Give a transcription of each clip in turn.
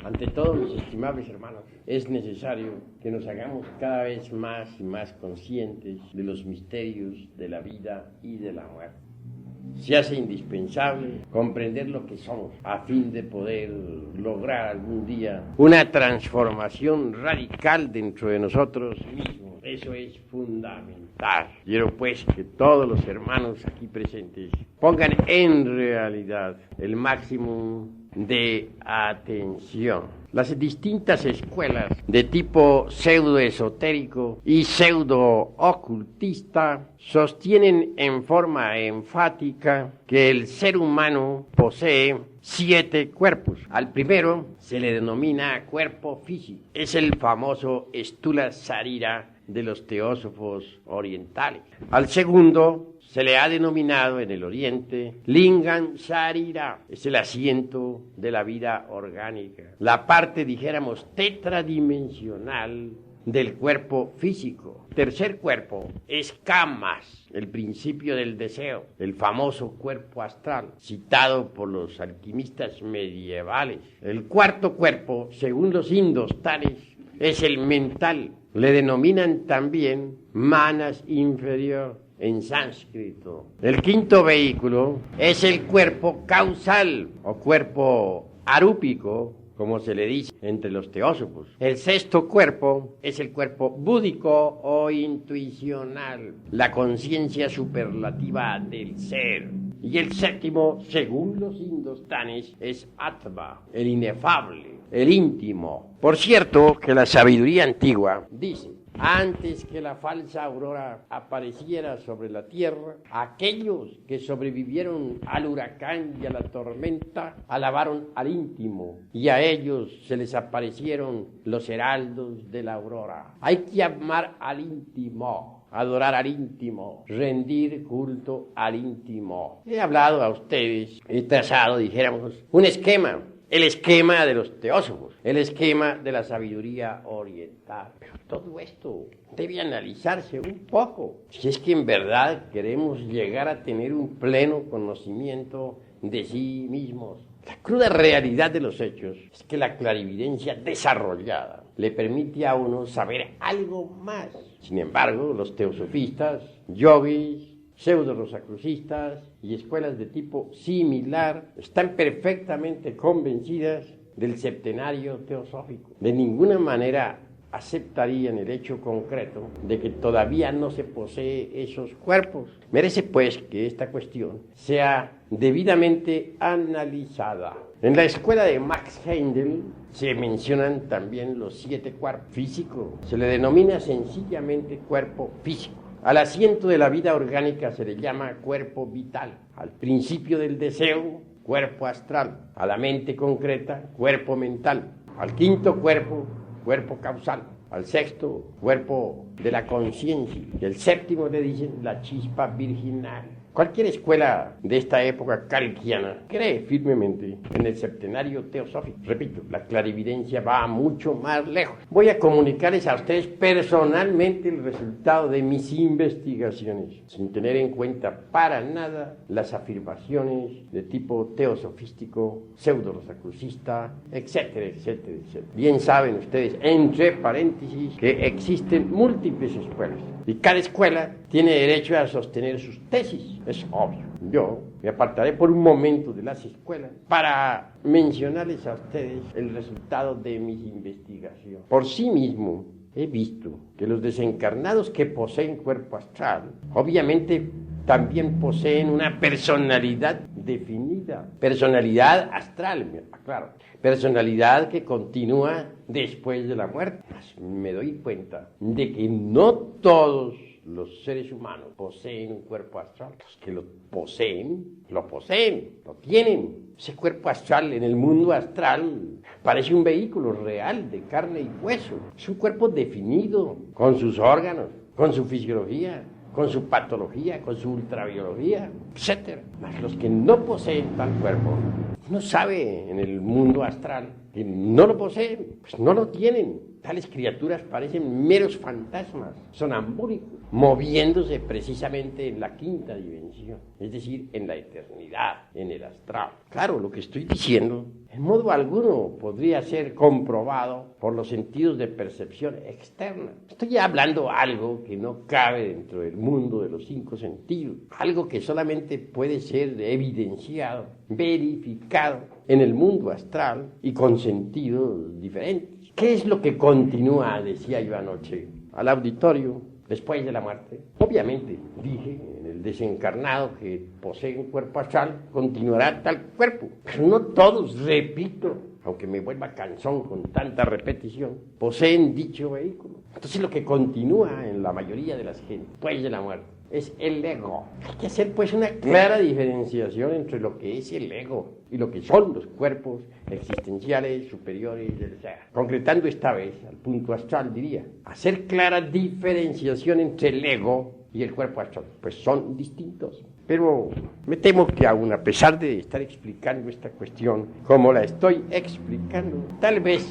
Ante todo, mis estimables hermanos, es necesario que nos hagamos cada vez más y más conscientes de los misterios de la vida y de la muerte. Se hace indispensable comprender lo que somos a fin de poder lograr algún día una transformación radical dentro de nosotros mismos. Eso es fundamental. Quiero pues que todos los hermanos aquí presentes pongan en realidad el máximo de atención. Las distintas escuelas de tipo pseudoesotérico y pseudo-ocultista sostienen en forma enfática que el ser humano posee 7 cuerpos. Al primero se le denomina cuerpo físico. Es el famoso Stula Sarira de los teósofos orientales. Al segundo se le ha denominado en el Oriente Lingam Sharira, es el asiento de la vida orgánica, la parte, dijéramos, tetradimensional del cuerpo físico. Tercer cuerpo es Kamas, el principio del deseo, el famoso cuerpo astral, citado por los alquimistas medievales. El cuarto cuerpo, según los indostanes, es el mental. Le denominan también Manas inferior en sánscrito. El quinto vehículo es el cuerpo causal o cuerpo arúpico, como se le dice entre los teósofos. El sexto cuerpo es el cuerpo búdico o intuicional, la conciencia superlativa del ser. Y el séptimo, según los indostanes, es Atma, el inefable, el íntimo. Por cierto, que la sabiduría antigua dice: antes que la falsa aurora apareciera sobre la tierra, aquellos que sobrevivieron al huracán y a la tormenta alabaron al íntimo, y a ellos se les aparecieron los heraldos de la aurora. Hay que amar al íntimo, adorar al íntimo, rendir culto al íntimo. He hablado a ustedes, he trazado, dijéramos, un esquema. El esquema de los teósofos, el esquema de la sabiduría oriental. Pero todo esto debe analizarse un poco. Si es que en verdad queremos llegar a tener un pleno conocimiento de sí mismos. La cruda realidad de los hechos es que la clarividencia desarrollada le permite a uno saber algo más. Sin embargo, los teosofistas, yogis, pseudo-rosacrucistas y escuelas de tipo similar están perfectamente convencidas del septenario teosófico. De ninguna manera aceptarían el hecho concreto de que todavía no se posee esos cuerpos. Merece pues que esta cuestión sea debidamente analizada. En la escuela de Max Heindel se mencionan también los 7 cuerpos físicos. Se le denomina sencillamente cuerpo físico. Al asiento de la vida orgánica se le llama cuerpo vital, al principio del deseo, cuerpo astral, a la mente concreta, cuerpo mental, al quinto cuerpo, cuerpo causal, al sexto, cuerpo de la conciencia, y el séptimo le dicen la chispa virginal. Cualquier escuela de esta época carickiana cree firmemente en el septenario teosófico. Repito, la clarividencia va mucho más lejos. Voy a comunicarles a ustedes personalmente el resultado de mis investigaciones, sin tener en cuenta para nada las afirmaciones de tipo teosofístico, pseudo-rosacrucista, etcétera, etcétera, etcétera. Bien saben ustedes, entre paréntesis, que existen múltiples escuelas y cada escuela tiene derecho a sostener sus tesis. Es obvio. Yo me apartaré por un momento de las escuelas para mencionarles a ustedes el resultado de mis investigaciones. Por sí mismo, he visto que los desencarnados que poseen cuerpo astral, obviamente también poseen una personalidad definida. Personalidad astral, claro. Personalidad que continúa después de la muerte. Me doy cuenta de que no todos los seres humanos poseen un cuerpo astral. Los que lo poseen, lo tienen. Ese cuerpo astral en el mundo astral parece un vehículo real de carne y hueso. Es un cuerpo definido con sus órganos, con su fisiología, con su patología, con su ultrabiología, etc. Mas los que no poseen tal cuerpo, uno sabe en el mundo astral que no lo poseen, pues no lo tienen. Tales criaturas parecen meros fantasmas, sonambúlicos, moviéndose precisamente en la quinta dimensión, es decir, en la eternidad, en el astral. Claro, lo que estoy diciendo, en modo alguno podría ser comprobado por los sentidos de percepción externa. Estoy hablando algo que no cabe dentro del mundo de los 5 sentidos, algo que solamente puede ser evidenciado, verificado en el mundo astral y con sentidos diferentes. ¿Qué es lo que continúa, decía yo anoche, al auditorio después de la muerte? Obviamente, dije, en el desencarnado que posee un cuerpo astral, continuará tal cuerpo. Pero no todos, repito, aunque me vuelva cansón con tanta repetición, poseen dicho vehículo. Entonces lo que continúa en la mayoría de las gentes después de la muerte es el ego. Hay que hacer pues una clara diferenciación entre lo que es el ego y lo que son los cuerpos existenciales superiores del ser. Concretando esta vez al punto astral, diría, hacer clara diferenciación entre el ego y el cuerpo astral, pues son distintos. Pero me temo que aún a pesar de estar explicando esta cuestión como la estoy explicando, tal vez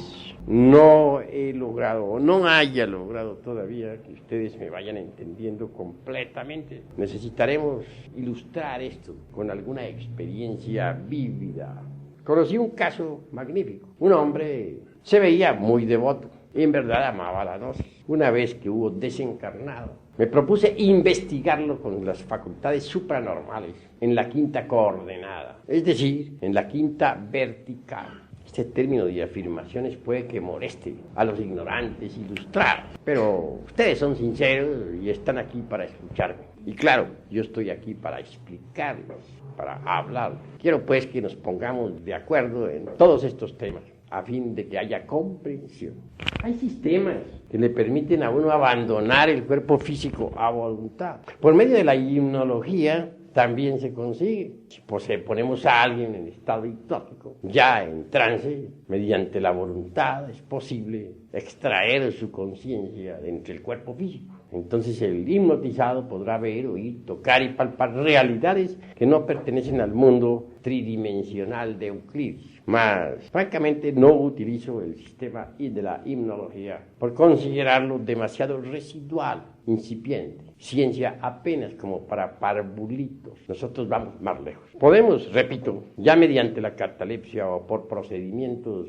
no he logrado o no haya logrado todavía que ustedes me vayan entendiendo completamente. Necesitaremos ilustrar esto con alguna experiencia vívida. Conocí un caso magnífico. Un hombre se veía muy devoto y en verdad amaba la gnosis. Una vez que hubo desencarnado, me propuse investigarlo con las facultades supranormales en la quinta coordenada, es decir, en la quinta vertical. Este término de afirmaciones puede que moleste a los ignorantes ilustrados, pero ustedes son sinceros y están aquí para escucharme. Y claro, yo estoy aquí para explicarles, para hablar. Quiero pues que nos pongamos de acuerdo en todos estos temas, a fin de que haya comprensión. Hay sistemas que le permiten a uno abandonar el cuerpo físico a voluntad. Por medio de la hipnología también se consigue. Si ponemos a alguien en estado hipnótico, ya en trance, mediante la voluntad, es posible extraer su conciencia de entre el cuerpo físico. Entonces el hipnotizado podrá ver, oír, tocar y palpar realidades que no pertenecen al mundo tridimensional de Euclides. Mas, francamente, no utilizo el sistema de la hipnología por considerarlo demasiado residual, incipiente, ciencia apenas como para parvulitos. Nosotros vamos más lejos. Podemos, repito, ya mediante la catalepsia o por procedimientos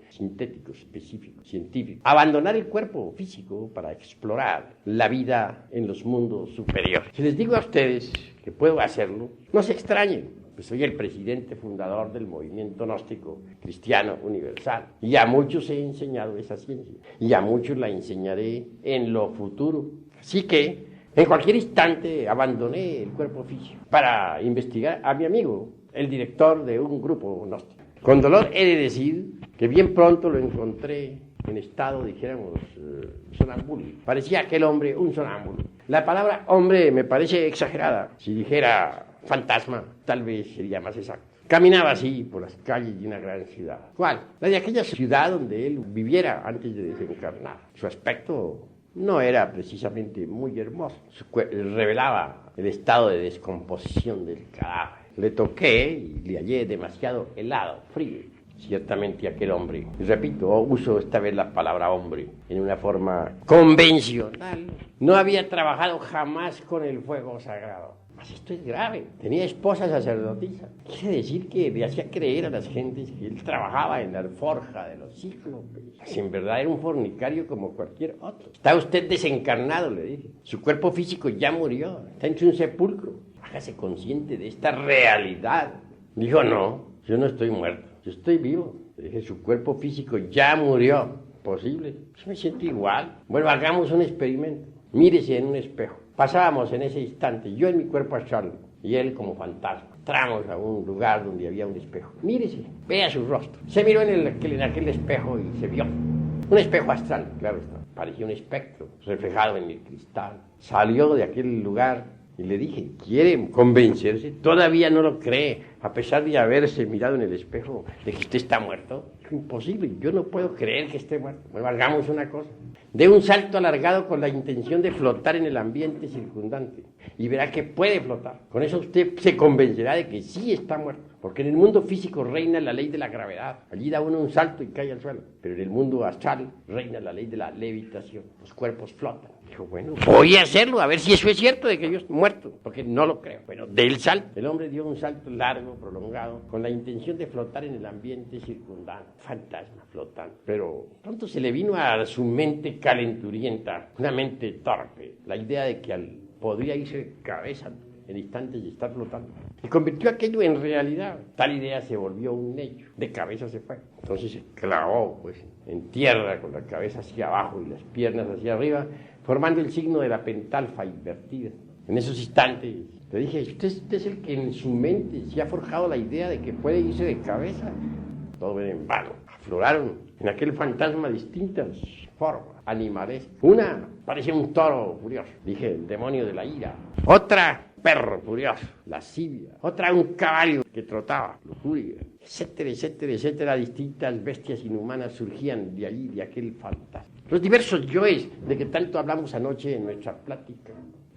sintéticos, específicos, científicos, abandonar el cuerpo físico para explorar la vida en los mundos superiores. Si les digo a ustedes que puedo hacerlo, no se extrañen. Soy el presidente fundador del movimiento gnóstico cristiano universal y a muchos he enseñado esa ciencia y a muchos la enseñaré en lo futuro. Así que en cualquier instante abandoné el cuerpo físico para investigar a mi amigo, el director de un grupo gnóstico. Con dolor he de decir que bien pronto lo encontré en estado, dijéramos, sonambúlico. Parecía aquel hombre un sonámbulo. La palabra hombre me parece exagerada. Si dijera fantasma, tal vez sería más exacto. Caminaba así por las calles de una gran ciudad. ¿Cuál? La de aquella ciudad donde él viviera antes de desencarnar. Su aspecto no era precisamente muy hermoso. Revelaba el estado de descomposición del cadáver. Le toqué y le hallé demasiado helado, frío. Ciertamente aquel hombre, y repito, uso esta vez la palabra hombre en una forma convencional, no había trabajado jamás con el fuego sagrado. Mas esto es grave. Tenía esposa sacerdotisa. Quiere decir que le hacía creer a las gentes que él trabajaba en la alforja de los cíclopes. Si en verdad era un fornicario como cualquier otro. Está usted desencarnado, le dije. Su cuerpo físico ya murió. Está en un sepulcro. Hágase consciente de esta realidad. Dijo, no, yo no estoy muerto. Yo estoy vivo. Le dije, su cuerpo físico ya murió. Posible. Yo me siento igual. Bueno, hagamos un experimento. Mírese en un espejo. Pasábamos en ese instante, yo en mi cuerpo astral y él como fantasma. Entramos a un lugar donde había un espejo. Mírese, vea su rostro. Se miró en aquel espejo y se vio. Un espejo astral, claro está. Parecía un espectro reflejado en el cristal. Salió de aquel lugar y le dije, ¿quiere convencerse? Todavía no lo cree, a pesar de haberse mirado en el espejo de que usted está muerto. Es imposible, yo no puedo creer que esté muerto. Bueno, hagamos una cosa. De un salto alargado con la intención de flotar en el ambiente circundante y verá que puede flotar. Con eso usted se convencerá de que sí está muerto. Porque en el mundo físico reina la ley de la gravedad. Allí da uno un salto y cae al suelo. Pero en el mundo astral reina la ley de la levitación. Los cuerpos flotan. Dijo, bueno, voy a hacerlo, a ver si eso es cierto de que yo estoy muerto. Porque no lo creo. Bueno, del salto. El hombre dio un salto largo, prolongado, con la intención de flotar en el ambiente circundante. Fantasma flotando. Pero pronto se le vino a su mente calenturienta, una mente torpe, la idea de que podría irse de cabeza en instantes y estar flotando. Y convirtió aquello en realidad. Tal idea se volvió un hecho. De cabeza se fue. Entonces se clavó pues, en tierra con la cabeza hacia abajo y las piernas hacia arriba, formando el signo de la pentalfa invertida. En esos instantes le dije, usted es el que en su mente se ha forjado la idea de que puede irse de cabeza. Todo era en vano. Afloraron en aquel fantasma distintas formas animales. Una parecía un toro furioso. Dije, el demonio de la ira. Otra, perro furioso, lascivia. Otra, un caballo que trotaba, lujuria, etcétera, etcétera, etcétera. Distintas bestias inhumanas surgían de allí, de aquel fantasma. Los diversos yoes de que tanto hablamos anoche en nuestra plática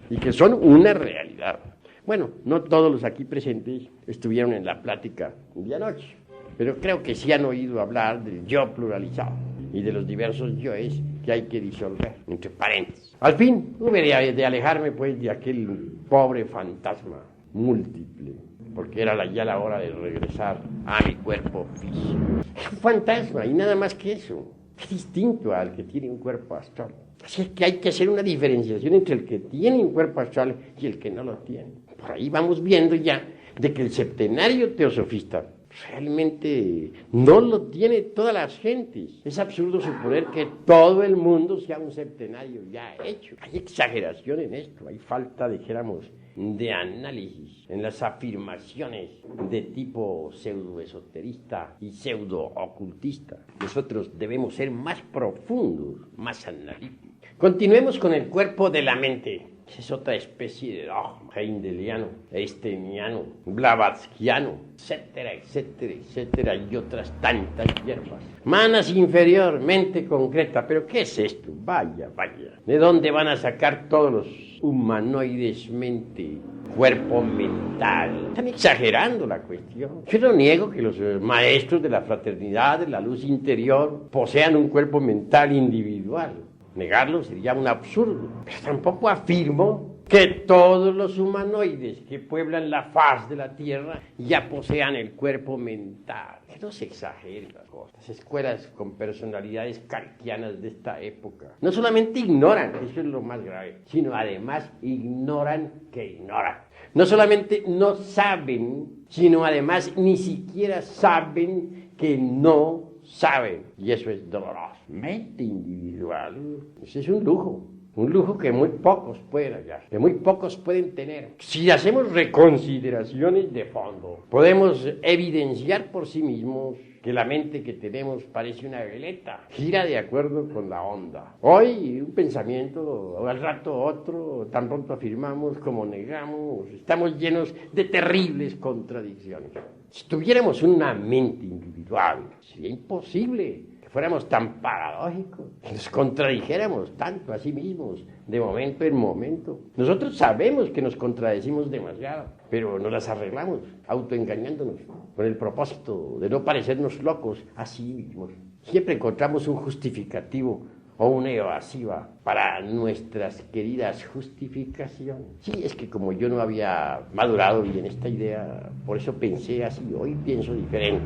y que son una realidad. Bueno, no todos los aquí presentes estuvieron en la plática de anoche, pero creo que sí han oído hablar del yo pluralizado y de los diversos yoes que hay que disolver, entre paréntesis. Al fin, hube de alejarme pues de aquel pobre fantasma múltiple, porque era ya la hora de regresar a mi cuerpo físico. Es un fantasma y nada más que eso. Es distinto al que tiene un cuerpo astral. Así es que hay que hacer una diferenciación entre el que tiene un cuerpo astral y el que no lo tiene. Por ahí vamos viendo ya de que el septenario teosofista realmente no lo tiene todas las gentes. Es absurdo suponer que todo el mundo sea un septenario ya hecho. Hay exageración en esto, hay falta, dijéramos, de análisis en las afirmaciones de tipo pseudoesoterista y pseudo-ocultista. Nosotros debemos ser más profundos, más analíticos. Continuemos con el cuerpo de la mente. Esa es otra especie de dogma heideliano, einsteiniano, blavatskiano, etcétera, etcétera, etcétera, y otras tantas hierbas. Manas inferior, mente concreta. ¿Pero qué es esto? Vaya, vaya. ¿De dónde van a sacar todos los humanoides mente, cuerpo mental? Están exagerando la cuestión. Yo no niego que los maestros de la fraternidad, de la luz interior, posean un cuerpo mental individual. Negarlo sería un absurdo. Pero tampoco afirmo que todos los humanoides que pueblan la faz de la Tierra ya posean el cuerpo mental. Que no se exageren las cosas. Las escuelas con personalidades kantianas de esta época no solamente ignoran, eso es lo más grave, sino además ignoran que ignoran. No solamente no saben, sino además ni siquiera saben que no saben, y eso es doloroso. Mente individual, ese es un lujo que muy pocos pueden hallar, que muy pocos pueden tener. Si hacemos reconsideraciones de fondo, podemos evidenciar por sí mismos que la mente que tenemos parece una veleta, gira de acuerdo con la onda. Hoy un pensamiento, al rato otro, tan pronto afirmamos como negamos, estamos llenos de terribles contradicciones. Si tuviéramos una mente individual, sería imposible que fuéramos tan paradójicos, que nos contradijéramos tanto a sí mismos, de momento en momento. Nosotros sabemos que nos contradecimos demasiado, pero nos las arreglamos, autoengañándonos, con el propósito de no parecernos locos a sí mismos. Siempre encontramos un justificativo o una evasiva para nuestras queridas justificaciones. Sí, es que como yo no había madurado bien esta idea, por eso pensé así, hoy pienso diferente.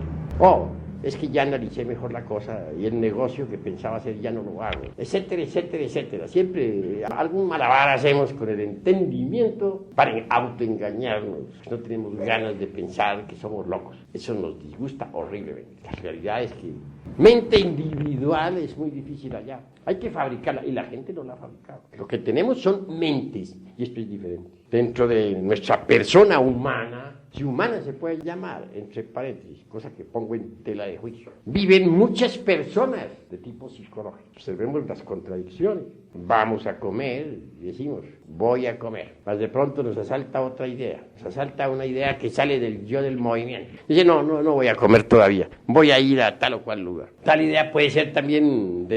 Es que ya analicé mejor la cosa y el negocio que pensaba hacer ya no lo hago, etcétera, etcétera, etcétera. Siempre algún malabar hacemos con el entendimiento para autoengañarnos. No tenemos ganas de pensar que somos locos. Eso nos disgusta horriblemente. La realidad es que mente individual es muy difícil hallar. Hay que fabricarla y la gente no la ha fabricado. Lo que tenemos son mentes y esto es diferente. Dentro de nuestra persona humana, si humana se puede llamar, entre paréntesis, cosa que pongo en tela de juicio, viven muchas personas de tipo psicológico. Observemos las contradicciones. Vamos a comer y decimos, voy a comer. Mas de pronto nos asalta otra idea. Nos asalta una idea que sale del yo del movimiento. Dice, no voy a comer todavía. Voy a ir a tal o cual lugar. Tal idea puede ser también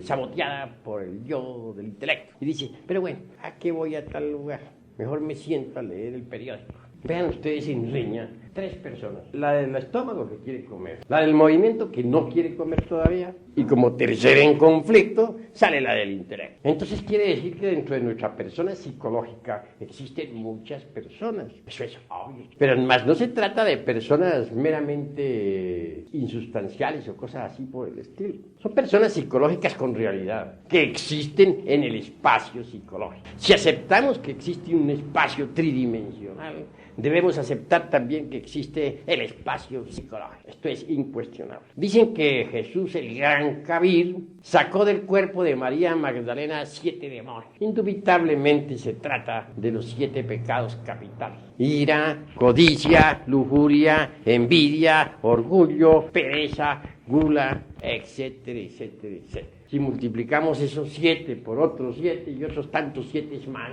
saboteada por el yo del intelecto. Y dice, pero bueno, ¿a qué voy a tal lugar? mejor me siento a leer el periódico. Vean ustedes en riña 3 personas. La del estómago que quiere comer, la del movimiento que no quiere comer todavía, y como tercera en conflicto sale la del intelecto. Entonces quiere decir que dentro de nuestra persona psicológica existen muchas personas. Eso es obvio. Pero además no se trata de personas meramente insustanciales o cosas así por el estilo. Son personas psicológicas con realidad, que existen en el espacio psicológico. Si aceptamos que existe un espacio tridimensional, debemos aceptar también que existe el espacio psicológico. Esto es incuestionable. Dicen que Jesús, el gran Kabir, sacó del cuerpo de María Magdalena 7 demonios. Indubitablemente se trata de los 7 pecados capitales: ira, codicia, lujuria, envidia, orgullo, pereza, gula, etcétera, etcétera, etcétera. Si multiplicamos esos 7 por otros 7 y otros tantos 7 más,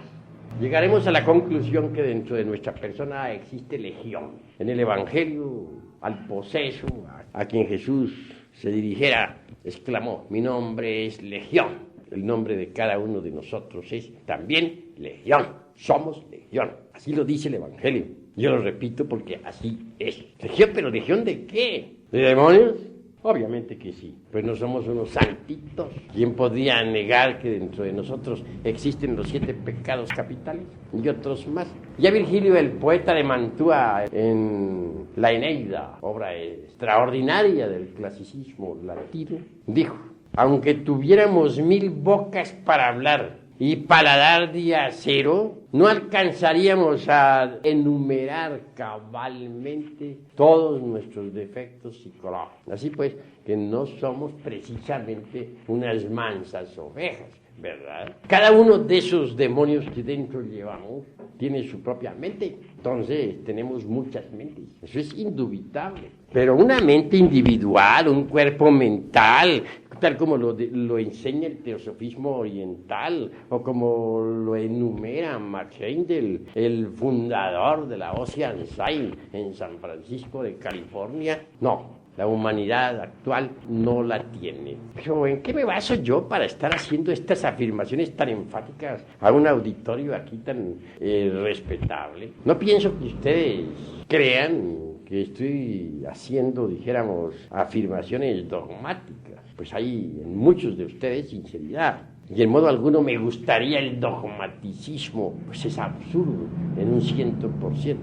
llegaremos a la conclusión que dentro de nuestra persona existe legión. En el Evangelio, al poseso, a quien Jesús se dirigiera, exclamó: mi nombre es Legión. El nombre de cada uno de nosotros es también Legión. Somos Legión. Así lo dice el Evangelio. Yo lo repito porque así es. Legión, ¿pero legión de qué? ¿De demonios? Obviamente que sí, pues no somos unos santitos. ¿Quién podría negar que dentro de nosotros existen los 7 pecados capitales y otros más? Ya Virgilio, el poeta de Mantua, en la Eneida, obra extraordinaria del clasicismo latino, dijo: aunque tuviéramos 1000 bocas para hablar y paladar de acero, no alcanzaríamos a enumerar cabalmente todos nuestros defectos psicológicos. Así pues, que no somos precisamente unas mansas ovejas, ¿verdad? Cada uno de esos demonios que dentro llevamos tiene su propia mente. Entonces, tenemos muchas mentes. Eso es indubitable. Pero una mente individual, un cuerpo mental, tal como lo enseña el teosofismo oriental, o como lo enumera Max Heindel, el fundador de la Ocean Sign en San Francisco de California, no. La humanidad actual no la tiene. Pero ¿en qué me baso yo para estar haciendo estas afirmaciones tan enfáticas a un auditorio aquí tan respetable? No pienso que ustedes crean que estoy haciendo, dijéramos, afirmaciones dogmáticas. Pues hay en muchos de ustedes sinceridad. Y en modo alguno me gustaría el dogmaticismo, pues es absurdo en un 100%.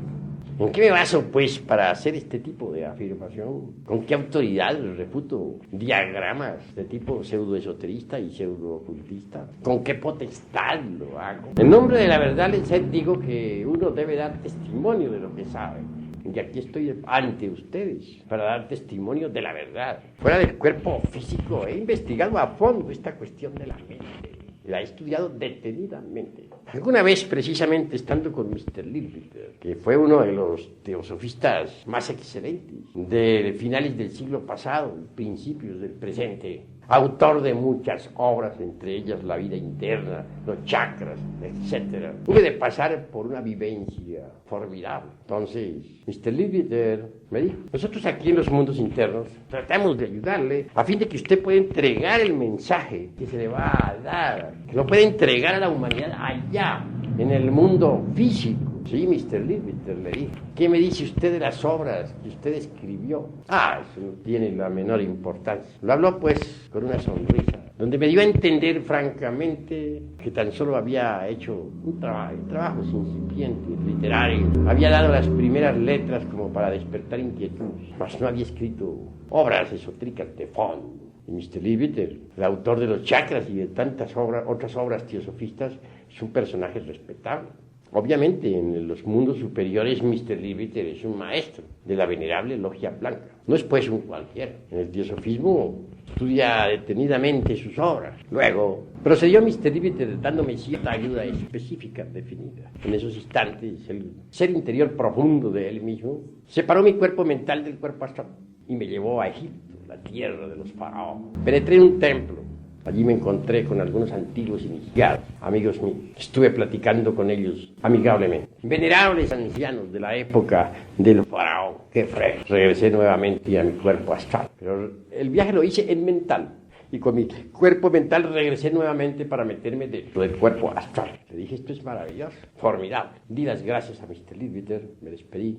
¿En qué me baso, pues, para hacer este tipo de afirmación? ¿Con qué autoridad refuto diagramas de tipo pseudoesoterista y pseudo-ocultista? ¿Con qué potestad lo hago? En nombre de la verdad les digo que uno debe dar testimonio de lo que sabe. Y aquí estoy ante ustedes para dar testimonio de la verdad. Fuera del cuerpo físico, he investigado a fondo esta cuestión de la mente. La he estudiado detenidamente. Alguna vez, precisamente, estando con Mr. Leadbeater, que fue uno de los teosofistas más excelentes de finales del siglo pasado, principios del presente, autor de muchas obras, entre ellas La vida interna, Los chakras, etc. Tuve de pasar por una vivencia formidable. Entonces, Mr. Leadbeater me dijo: nosotros aquí en los mundos internos tratamos de ayudarle a fin de que usted pueda entregar el mensaje que se le va a dar, que lo puede entregar a la humanidad allá, en el mundo físico. Sí, Mr. Leadbeater, le dije: ¿qué me dice usted de las obras que usted escribió? Eso no tiene la menor importancia. Lo habló, pues, con una sonrisa, donde me dio a entender francamente que tan solo había hecho un trabajo incipiente, literario. Había dado las primeras letras como para despertar inquietud, mas no había escrito obras esotéricas de fondo. Y Mr. Leadbeater, el autor de Los chakras y de tantas otras obras teosofistas, es un personaje respetable. Obviamente, en los mundos superiores, Mr. Leadbeater es un maestro de la venerable logia blanca. No es pues un cualquiera. En el teosofismo estudia detenidamente sus obras. Luego, procedió Mr. Leadbeater dándome cierta ayuda específica definida. En esos instantes, el ser interior profundo de él mismo separó mi cuerpo mental del cuerpo astral y me llevó a Egipto, la tierra de los faraones. Penetré en un templo. Allí me encontré con algunos antiguos iniciados, amigos míos. Estuve platicando con ellos amigablemente. Venerables ancianos de la época del faraón. ¡Qué fresco! Regresé nuevamente a mi cuerpo astral. Pero el viaje lo hice en mental. Y con mi cuerpo mental regresé nuevamente para meterme dentro del cuerpo astral. Le dije, esto es maravilloso, formidable. Di las gracias a Mr. Leadbeater, me despedí.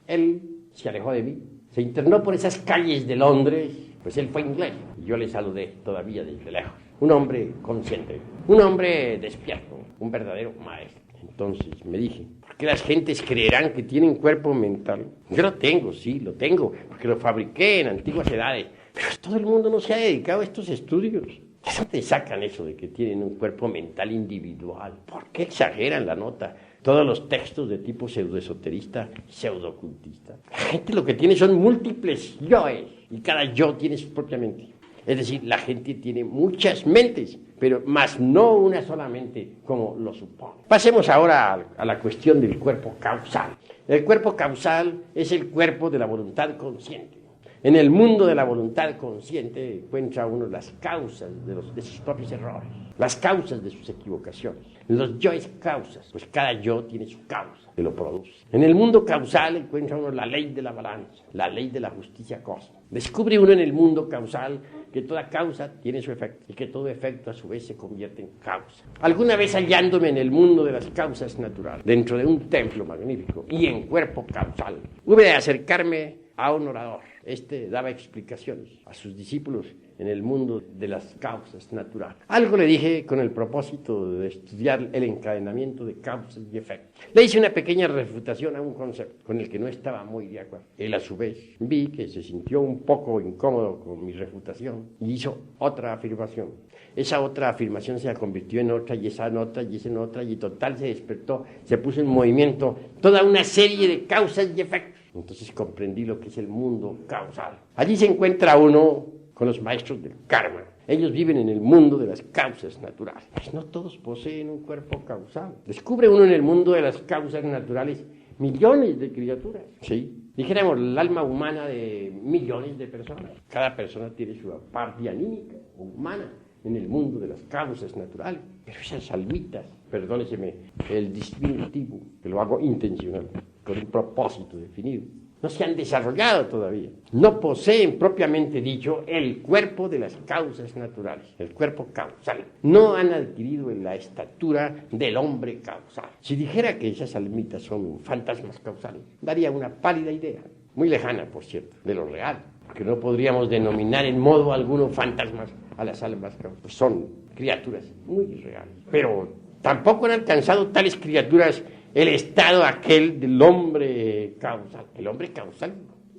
Él se alejó de mí, se internó por esas calles de Londres, pues él fue inglés. Y yo le saludé todavía desde lejos. Un hombre consciente, un hombre despierto, un verdadero maestro. Entonces me dije, ¿por qué las gentes creerán que tienen cuerpo mental? Yo lo tengo, sí, lo tengo, porque lo fabriqué en antiguas edades. Pero todo el mundo no se ha dedicado a estos estudios. ¿De dónde sacan eso de que tienen un cuerpo mental individual? ¿Por qué exageran la nota? Todos los textos de tipo pseudoesoterista, pseudoocultista. La gente lo que tiene son múltiples yoes, y cada yo tiene su propia mente. Es decir, la gente tiene muchas mentes, pero más no una solamente como lo supone. Pasemos ahora a la cuestión del cuerpo causal. El cuerpo causal es el cuerpo de la voluntad consciente. En el mundo de la voluntad consciente encuentra uno las causas de sus propios errores, las causas de sus equivocaciones. Los yoes causas, pues cada yo tiene su causa que lo produce. En el mundo causal encuentra uno la ley de la balanza, la ley de la justicia cósmica. Descubre uno en el mundo causal que toda causa tiene su efecto y que todo efecto a su vez se convierte en causa. Alguna vez hallándome en el mundo de las causas naturales, dentro de un templo magnífico y en cuerpo causal, hube de acercarme a un orador. Este daba explicaciones a sus discípulos en el mundo de las causas naturales. Algo le dije con el propósito de estudiar el encadenamiento de causas y efectos. Le hice una pequeña refutación a un concepto con el que no estaba muy de acuerdo. Él a su vez vi que se sintió un poco incómodo con mi refutación y hizo otra afirmación. Esa otra afirmación se convirtió en otra y esa en otra y esa en otra y total se despertó, se puso en movimiento toda una serie de causas y efectos. Entonces comprendí lo que es el mundo causal. Allí se encuentra uno con los maestros del karma. Ellos viven en el mundo de las causas naturales. Pues no todos poseen un cuerpo causal. Descubre uno en el mundo de las causas naturales millones de criaturas. Sí. Dijéramos, el alma humana de millones de personas. Cada persona tiene su parte anímica o humana en el mundo de las causas naturales. Pero esas almitas, perdóneseme el diminutivo, que lo hago intencional, con un propósito definido, no se han desarrollado todavía. No poseen, propiamente dicho, el cuerpo de las causas naturales, el cuerpo causal. No han adquirido la estatura del hombre causal. Si dijera que esas almitas son fantasmas causales, daría una pálida idea, muy lejana, por cierto, de lo real, porque no podríamos denominar en modo alguno fantasmas a las almas causales. Son criaturas muy reales, pero tampoco han alcanzado tales criaturas el estado aquel del hombre causal. El hombre causal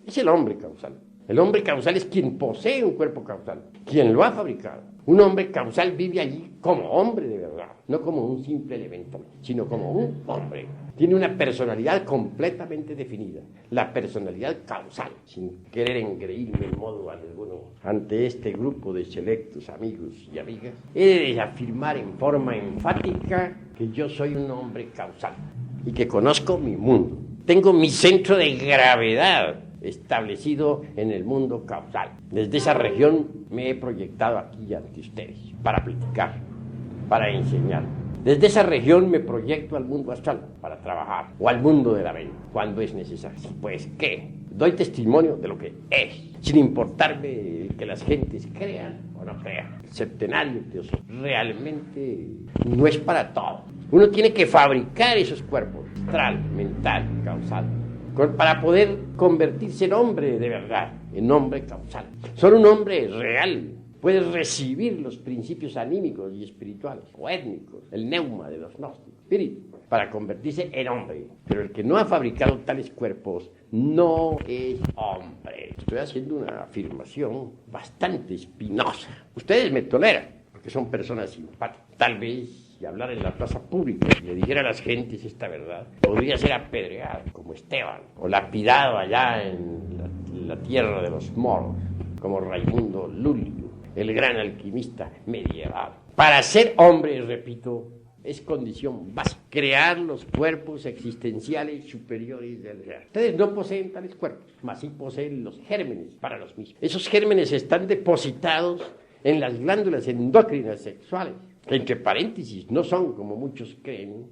es el hombre causal. El hombre causal es quien posee un cuerpo causal, quien lo ha fabricado. Un hombre causal vive allí como hombre de verdad, no como un simple elemento, sino como un hombre. Tiene una personalidad completamente definida, la personalidad causal. Sin querer engreírme en modo alguno ante este grupo de selectos amigos y amigas, he de afirmar en forma enfática que yo soy un hombre causal y que conozco mi mundo. Tengo mi centro de gravedad establecido en el mundo causal. Desde esa región me he proyectado aquí ante ustedes para platicar, para enseñar. Desde esa región me proyecto al mundo astral para trabajar, o al mundo de la mente, cuando es necesario. Pues, ¿qué? Doy testimonio de lo que es, sin importarme que las gentes crean o no crean. El septenario teosófico realmente no es para todo. Uno tiene que fabricar esos cuerpos, astral, mental, causal, para poder convertirse en hombre de verdad, en hombre causal. Solo un hombre real puede recibir los principios anímicos y espirituales, o étnicos, el neuma de los gnósticos, espíritu, para convertirse en hombre. Pero el que no ha fabricado tales cuerpos no es hombre. Estoy haciendo una afirmación bastante espinosa. Ustedes me toleran, porque son personas simpáticas. Tal vez, si hablar en la plaza pública y le dijera a las gentes esta verdad, podría ser apedreado, como Esteban, o lapidado allá en la tierra de los moros, como Raimundo Lulio, el gran alquimista medieval. Para ser hombre, repito, es condición básica crear los cuerpos existenciales superiores del real. Ustedes no poseen tales cuerpos, mas sí poseen los gérmenes para los mismos. Esos gérmenes están depositados en las glándulas endocrinas sexuales, que entre paréntesis no son, como muchos creen,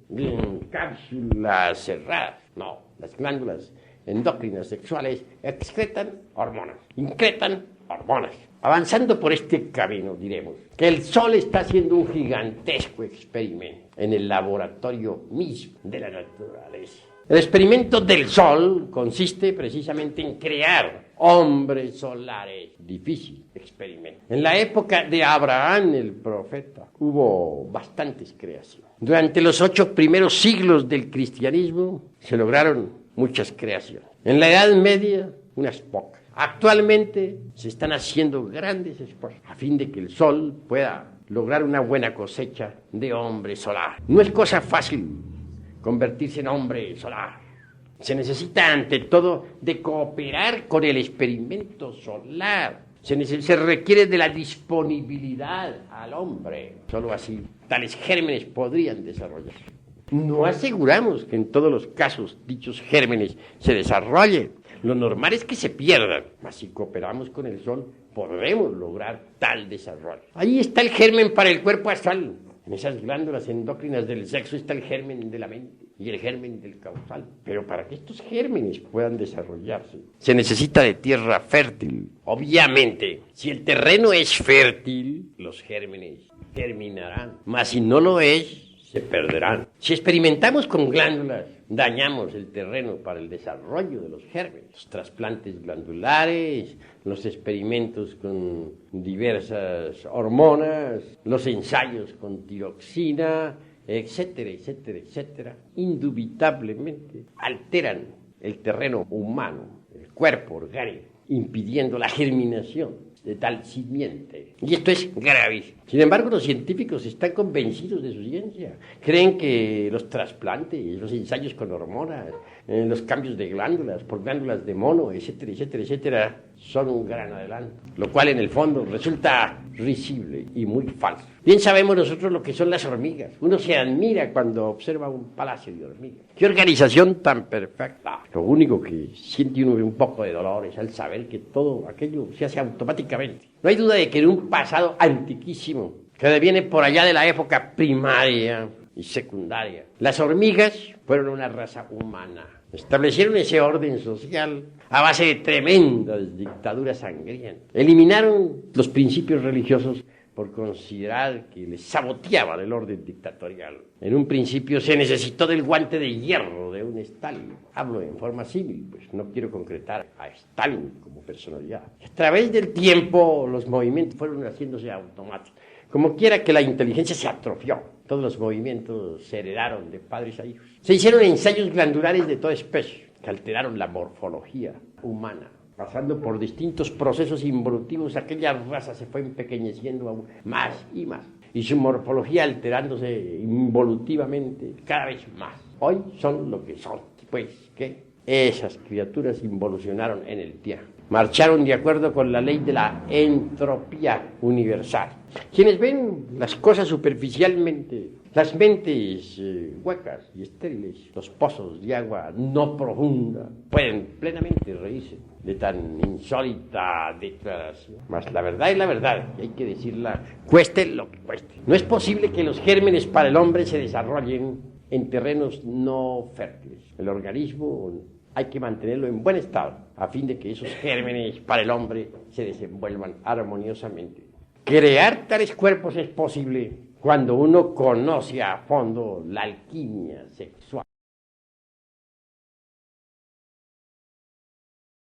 cápsulas cerradas. No, las glándulas endocrinas sexuales excretan hormonas, incretan hormonas. Avanzando por este camino, diremos que el Sol está haciendo un gigantesco experimento en el laboratorio mismo de la naturaleza. El experimento del Sol consiste precisamente en crear hombres solares. Difícil experimento. En la época de Abraham, el profeta, hubo bastantes creaciones. Durante los 8 primeros siglos del cristianismo se lograron muchas creaciones. En la Edad Media, unas pocas. Actualmente se están haciendo grandes esfuerzos a fin de que el Sol pueda lograr una buena cosecha de hombre solar. No es cosa fácil convertirse en hombre solar. Se necesita ante todo de cooperar con el experimento solar. Se requiere de la disponibilidad al hombre. Solo así tales gérmenes podrían desarrollarse. No aseguramos que en todos los casos dichos gérmenes se desarrollen. Lo normal es que se pierdan, mas si cooperamos con el Sol, podremos lograr tal desarrollo. Ahí está el germen para el cuerpo astral. En esas glándulas endócrinas del sexo está el germen de la mente y el germen del causal. Pero para que estos gérmenes puedan desarrollarse, se necesita de tierra fértil. Obviamente, si el terreno es fértil, los gérmenes germinarán. Mas si no lo es, se perderán. Si experimentamos con glándulas, dañamos el terreno para el desarrollo de los gérmenes. Los trasplantes glandulares, los experimentos con diversas hormonas, los ensayos con tiroxina, etcétera, etcétera, etcétera, indubitablemente alteran el terreno humano, el cuerpo orgánico, impidiendo la germinación de tal simiente. Y esto es gravísimo. Sin embargo, los científicos están convencidos de su ciencia. Creen que los trasplantes, los ensayos con hormonas, los cambios de glándulas por glándulas de mono, etcétera, etcétera, etcétera, son un gran adelanto. Lo cual en el fondo resulta risible y muy falso. Bien sabemos nosotros lo que son las hormigas. Uno se admira cuando observa un palacio de hormigas. ¡Qué organización tan perfecta! Lo único que siente uno un poco de dolor es al saber que todo aquello se hace automáticamente. No hay duda de que en un pasado antiquísimo, que viene por allá de la época primaria y secundaria, las hormigas fueron una raza humana. Establecieron ese orden social a base de tremendas dictaduras sangrientas. Eliminaron los principios religiosos por considerar que les saboteaban el orden dictatorial. En un principio se necesitó del guante de hierro de un Stalin. Hablo en forma símil, pues no quiero concretar a Stalin como personalidad. A través del tiempo los movimientos fueron haciéndose automáticos. Como quiera que la inteligencia se atrofió, todos los movimientos se heredaron de padres a hijos. Se hicieron ensayos glandulares de toda especie que alteraron la morfología humana. Pasando por distintos procesos involutivos, aquella raza se fue empequeñeciendo aún más y más. Y su morfología alterándose involutivamente cada vez más. Hoy son lo que son. Pues que esas criaturas involucionaron en el tiempo. Marcharon de acuerdo con la ley de la entropía universal. Quienes ven las cosas superficialmente, las mentes huecas y estériles, los pozos de agua no profunda, pueden plenamente reírse de tan insólita declaración. Mas la verdad es la verdad, y hay que decirla, cueste lo que cueste. No es posible que los gérmenes para el hombre se desarrollen en terrenos no fértiles. El organismo hay que mantenerlo en buen estado, a fin de que esos gérmenes para el hombre se desenvuelvan armoniosamente. Crear tales cuerpos es posible cuando uno conoce a fondo la alquimia sexual.